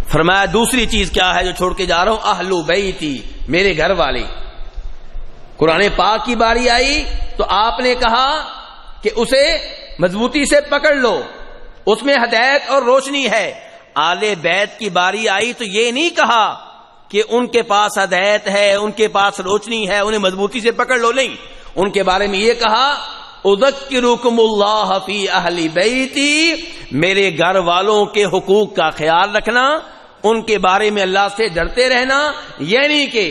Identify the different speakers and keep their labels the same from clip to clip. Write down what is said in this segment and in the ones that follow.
Speaker 1: فرمایا دوسری چیز کیا ہے جو چھوڑ کے جا رہا ہوں؟ اہل بیتی، میرے گھر والے۔ قرآن پاک کی باری آئی تو آپ نے کہا کہ اسے مضبوطی سے پکڑ لو، اس میں ہدایت اور روشنی ہے۔ آل بیت کی باری آئی تو یہ نہیں کہا کہ ان کے پاس ہدایت ہے، ان کے پاس روشنی ہے، انہیں مضبوطی سے پکڑ لو، نہیں، ان کے بارے میں یہ کہا اذکرکم اللہ فی اہل بیتی، میرے گھر والوں کے حقوق کا خیال رکھنا، ان کے بارے میں اللہ سے ڈرتے رہنا، یعنی کہ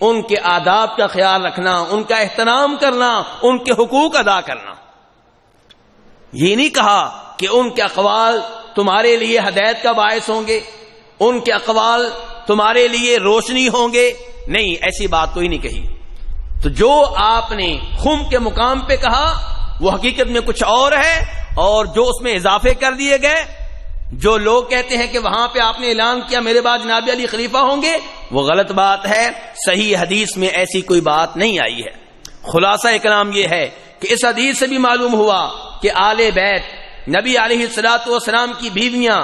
Speaker 1: ان کے آداب کا خیال رکھنا، ان کا احترام کرنا، ان کے حقوق ادا کرنا۔ یہ نہیں کہا کہ ان کے اقوال تمہارے لیے ہدایت کا باعث ہوں گے، ان کے اقوال تمہارے لیے روشنی ہوں گے، نہیں، ایسی بات کوئی نہیں کہی۔ تو جو آپ نے خم کے مقام پہ کہا وہ حقیقت میں کچھ اور ہے، اور جو اس میں اضافے کر دیے گئے، جو لوگ کہتے ہیں کہ وہاں پہ آپ نے اعلان کیا میرے بعد جناب علی خلیفہ ہوں گے، وہ غلط بات ہے، صحیح حدیث میں ایسی کوئی بات نہیں آئی ہے۔ خلاصہ کلام یہ ہے کہ اس حدیث سے بھی معلوم ہوا کہ آل بیت نبی علیہ الصلوۃ والسلام کی بیویاں،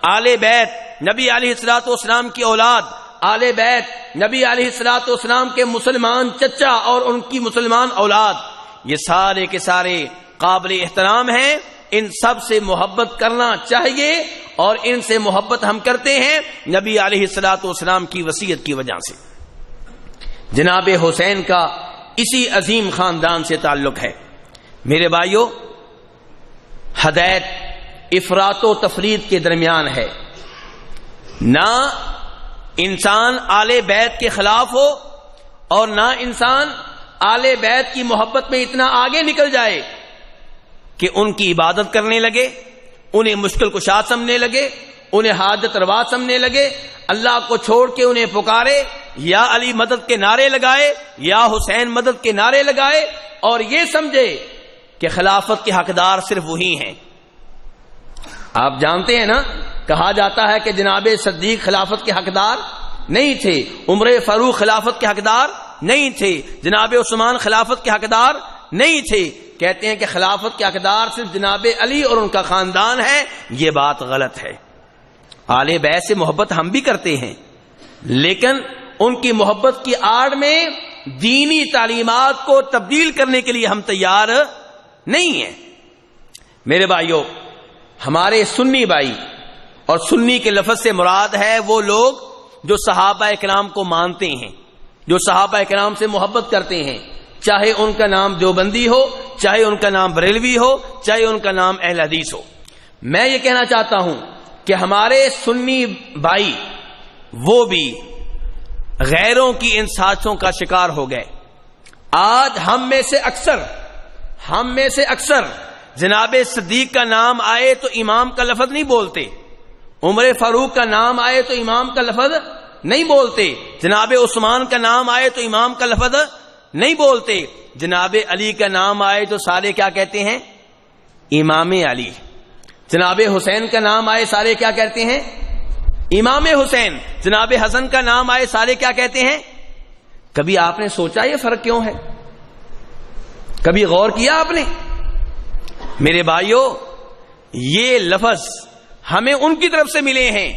Speaker 1: آل بیت نبی علیہ الصلوۃ والسلام کی اولاد، آل بیت نبی علیہ الصلوۃ والسلام کے مسلمان چچا اور ان کی مسلمان اولاد، یہ سارے کے سارے قابل احترام ہیں، ان سب سے محبت کرنا چاہیے، اور ان سے محبت ہم کرتے ہیں نبی علیہ الصلوۃ والسلام کی وصیت کی وجہ سے۔ جناب حسین کا اسی عظیم خاندان سے تعلق ہے۔ میرے بھائیو، ہدایت افراط و تفرید کے درمیان ہے، نہ انسان آل بیت کے خلاف ہو اور نہ انسان آل بیت کی محبت میں اتنا آگے نکل جائے کہ ان کی عبادت کرنے لگے، انہیں مشکل کشا سمجھنے لگے، انہیں حاجت روا سمجھنے لگے، اللہ کو چھوڑ کے انہیں پکارے، یا علی مدد کے نعرے لگائے، یا حسین مدد کے نعرے لگائے، اور یہ سمجھے کہ خلافت کے حقدار صرف وہی ہیں۔ آپ جانتے ہیں نا، کہا جاتا ہے کہ جناب صدیق خلافت کے حقدار نہیں تھے، عمر فاروق خلافت کے حقدار نہیں تھے، جناب عثمان خلافت کے حقدار نہیں تھے، کہتے ہیں کہ خلافت کے حقدار صرف جناب علی اور ان کا خاندان ہے۔ یہ بات غلط ہے۔ آل بیت سے محبت ہم بھی کرتے ہیں، لیکن ان کی محبت کی آڑ میں دینی تعلیمات کو تبدیل کرنے کے لیے ہم تیار نہیں ہیں۔ میرے بھائیوں، ہمارے سنی بھائی، اور سنی کے لفظ سے مراد ہے وہ لوگ جو صحابہ کرام کو مانتے ہیں، جو صحابہ کرام سے محبت کرتے ہیں، چاہے ان کا نام دیوبندی ہو، چاہے ان کا نام بریلوی ہو، چاہے ان کا نام اہل حدیث ہو۔ میں یہ کہنا چاہتا ہوں کہ ہمارے سنی بھائی وہ بھی غیروں کی ان سازشوں کا شکار ہو گئے۔ آج ہم میں سے اکثر جناب صدیق کا نام آئے تو امام کا لفظ نہیں بولتے، عمر فاروق کا نام آئے تو امام کا لفظ نہیں بولتے، جناب عثمان کا نام آئے تو امام کا لفظ نہیں بولتے، جناب علی کا نام آئے تو سارے کیا کہتے ہیں؟ امام علی۔ جناب حسین کا نام آئے سارے کیا کہتے ہیں؟ امام حسین۔ جناب حسن کا نام آئے سارے کیا کہتے ہیں؟ کبھی آپ نے سوچا یہ فرق کیوں ہے؟ کبھی غور کیا آپ نے؟ میرے بھائیوں، یہ لفظ ہمیں ان کی طرف سے ملے ہیں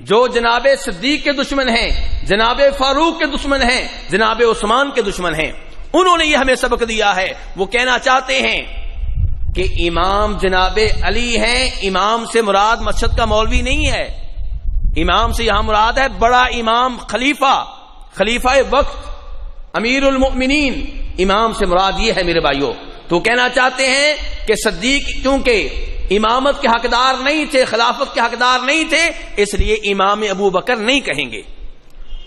Speaker 1: جو جناب صدیق کے دشمن ہیں، جناب فاروق کے دشمن ہیں، جناب عثمان کے دشمن ہیں۔ انہوں نے یہ ہمیں سبق دیا ہے۔ وہ کہنا چاہتے ہیں کہ امام جناب علی ہیں، امام سے مراد مسجد کا مولوی نہیں ہے، امام سے یہاں مراد ہے بڑا امام، خلیفہ وقت، امیر المؤمنین، امام سے مراد یہ ہے۔ میرے بھائیوں، تو کہنا چاہتے ہیں کہ صدیق کیونکہ امامت کے حقدار نہیں تھے، خلافت کے حقدار نہیں تھے، اس لیے امام ابو بکر نہیں کہیں گے۔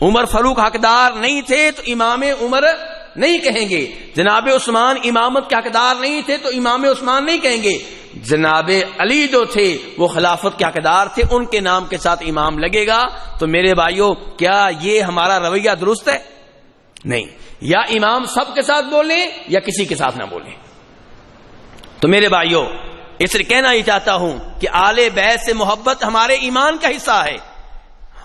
Speaker 1: عمر فاروق حقدار نہیں تھے تو امام عمر نہیں کہیں گے۔ جناب عثمان امامت کے حقدار نہیں تھے تو امام عثمان نہیں کہیں گے۔ جناب علی جو تھے وہ خلافت کے حقدار تھے، ان کے نام کے ساتھ امام لگے گا۔ تو میرے بھائیوں، کیا یہ ہمارا رویہ درست ہے؟ نہیں، یا امام سب کے ساتھ بولیں یا کسی کے ساتھ نہ بولیں۔ تو میرے بھائیوں، اس لیے کہنا ہی چاہتا ہوں کہ آل بیت سے محبت ہمارے ایمان کا حصہ ہے۔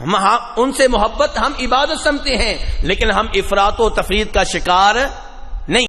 Speaker 1: ہم ان سے محبت ہم عبادت سمجھتے ہیں، لیکن ہم افراط و تفرید کا شکار نہیں۔